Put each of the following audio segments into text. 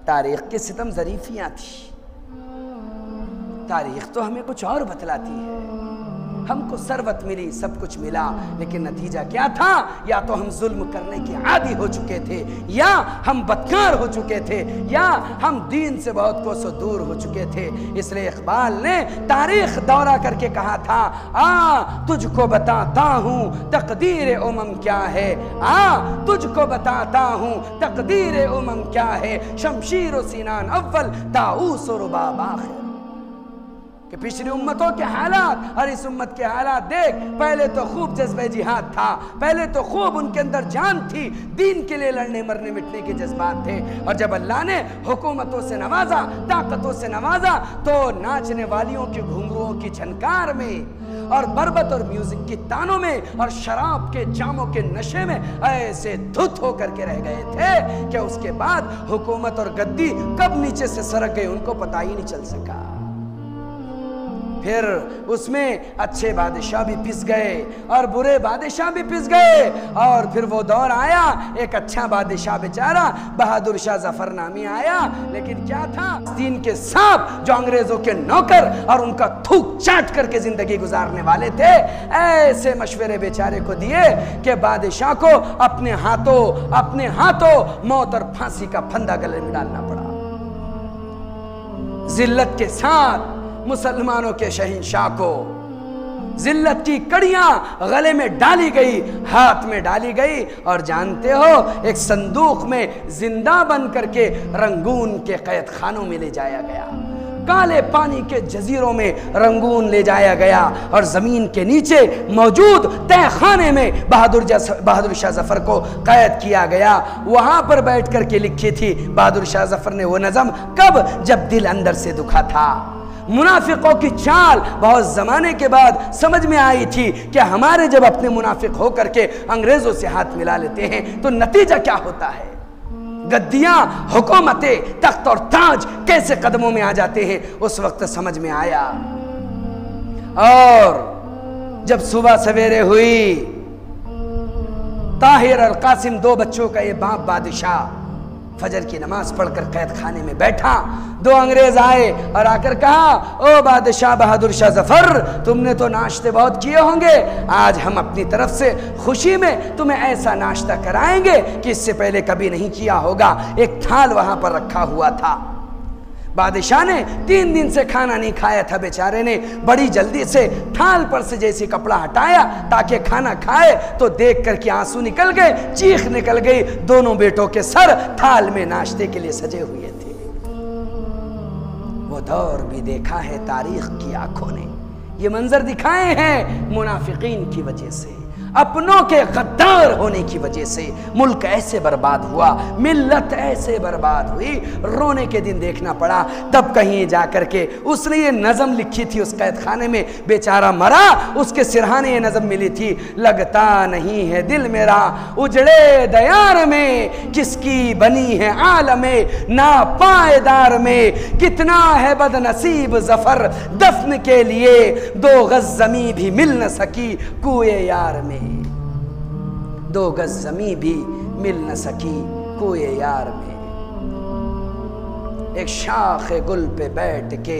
تاریخ کے ستم ظریفیاں تھی. تاریخ تو ہمیں کچھ اور بتلاتی ہے. ہم کو ثروت ملی، سب کچھ ملا، لیکن نتیجہ کیا تھا؟ یا تو ہم ظلم کرنے کے عادی ہو چکے تھے، یا ہم بدکار ہو چکے تھے، یا ہم دین سے بہت کوسوں دور ہو چکے تھے. اس لیے اقبال نے تاریخ دورہ کر کے کہا تھا، تجھ کو بتاتا ہوں تقدیر امم کیا ہے، تجھ کو بتاتا ہوں تقدیر امم کیا ہے، شمشیر و سینان اول طاؤس و رباب آخر. کہ پچھلی امتوں کے حالات اور اس امت کے حالات دیکھ. پہلے تو خوب جذبہ جہاد تھا، پہلے تو خوب ان کے اندر جان تھی، دین کے لیے لڑنے مرنے مٹنے کے جذبات تھے. اور جب اللہ نے حکومتوں سے نوازا، طاقتوں سے نوازا، تو ناچنے والیوں کے گھنگروؤں کی جھنکار میں اور بربت اور میوزک کی تانوں میں اور شراب کے جاموں کے نشے میں ایسے دھت ہو کر کے رہ گئے تھے کہ اس کے بعد حکومت اور گدی کب نیچے سے سرک گئی ان کو پتہ ہی نہیں چل سکا. پھر اس میں اچھے بادشاہ بھی پس گئے اور برے بادشاہ بھی پس گئے. اور پھر وہ دور آیا، ایک اچھا بادشاہ بیچارہ بہادر شاہ ظفر نامی آیا. لیکن کیا تھا؟ دین کے سانپ جو انگریزوں کے نوکر اور ان کا تھوک چاٹ کر کے زندگی گزارنے والے تھے، ایسے مشورے بیچارے کو دیے کہ بادشاہ کو اپنے ہاتھوں موت اور پھانسی کا پھندا گلے میں ڈالنا پڑا. ذلت کے ساتھ مسلمانوں کے شہنشاہ کو ذلت کی کڑیاں گلے میں ڈالی گئی، ہاتھ میں ڈالی گئی. اور جانتے ہو ایک صندوق میں زندہ بن کر کے رنگون کے قید خانوں میں لے جایا گیا، کالے پانی کے جزیروں میں رنگون لے جایا گیا، اور زمین کے نیچے موجود تہ خانے میں بہادر شاہ ظفر کو قید کیا گیا. وہاں پر بیٹھ کر کے لکھی تھی بہادر شاہ ظفر نے وہ نظم. کب؟ جب دل اندر سے دکھا تھا. منافقوں کی چال بہت زمانے کے بعد سمجھ میں آئی تھی کہ ہمارے جب اپنے منافق ہو کر کے انگریزوں سے ہاتھ ملا لیتے ہیں تو نتیجہ کیا ہوتا ہے. گدیاں، حکومتیں، تخت اور تاج کیسے قدموں میں آ جاتے ہیں. اس وقت سمجھ میں آیا. اور جب صبح سویرے ہوئی، طاہر اور قاسم دو بچوں کا یہ باپ بادشاہ فجر کی نماز پڑھ کر قید خانے میں بیٹھا. دو انگریز آئے اور آ کر کہا، او بادشاہ بہادر شاہ ظفر، تم نے تو ناشتے بہت کیے ہوں گے، آج ہم اپنی طرف سے خوشی میں تمہیں ایسا ناشتہ کرائیں گے کہ اس سے پہلے کبھی نہیں کیا ہوگا. ایک تھال وہاں پر رکھا ہوا تھا. بادشاہ نے 3 دن سے کھانا نہیں کھایا تھا. بیچارے نے بڑی جلدی سے تھال پر سے جیسی کپڑا ہٹایا تاکہ کھانا کھائے تو دیکھ کر کے آنسو نکل گئے، چیخ نکل گئی. دونوں بیٹوں کے سر تھال میں ناشتے کے لیے سجے ہوئے تھے. وہ دور بھی دیکھا ہے تاریخ کی آنکھوں نے. یہ منظر دکھائے ہیں منافقین کی وجہ سے، اپنوں کے غدار ہونے کی وجہ سے ملک ایسے برباد ہوا، ملت ایسے برباد ہوئی. رونے کے دن دیکھنا پڑا. تب کہیں جا کر کے اس نے یہ نظم لکھی تھی اس قید خانے میں. بیچارہ مرا، اس کے سرہانے یہ نظم ملی تھی، لگتا نہیں ہے دل میرا اجڑے دیار میں، کس کی بنی ہے عالم ناپائیدار میں، کتنا ہے بد نصیب ظفر دفن کے لیے، 2 گز زمیں بھی مل نہ سکی کوئے یار میں. 2 گز زمیں بھی مل نہ سکی کوئے یار میں. ایک شاخ گل پہ بیٹھ کے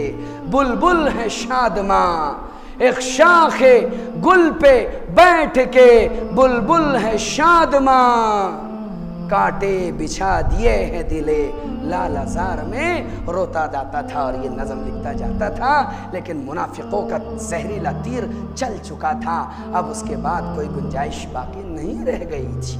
بلبل ہے شادماں، ایک شاخ گل پہ بیٹھ کے بلبل ہے شادماں، کانٹے بچھا دیے ہیں دلے لال ازار میں. روتا جاتا تھا اور یہ نظم لکھتا جاتا تھا. لیکن منافقوں کا زہریلا تیر چل چکا تھا. اب اس کے بعد کوئی گنجائش باقی نہیں رہ گئی تھی.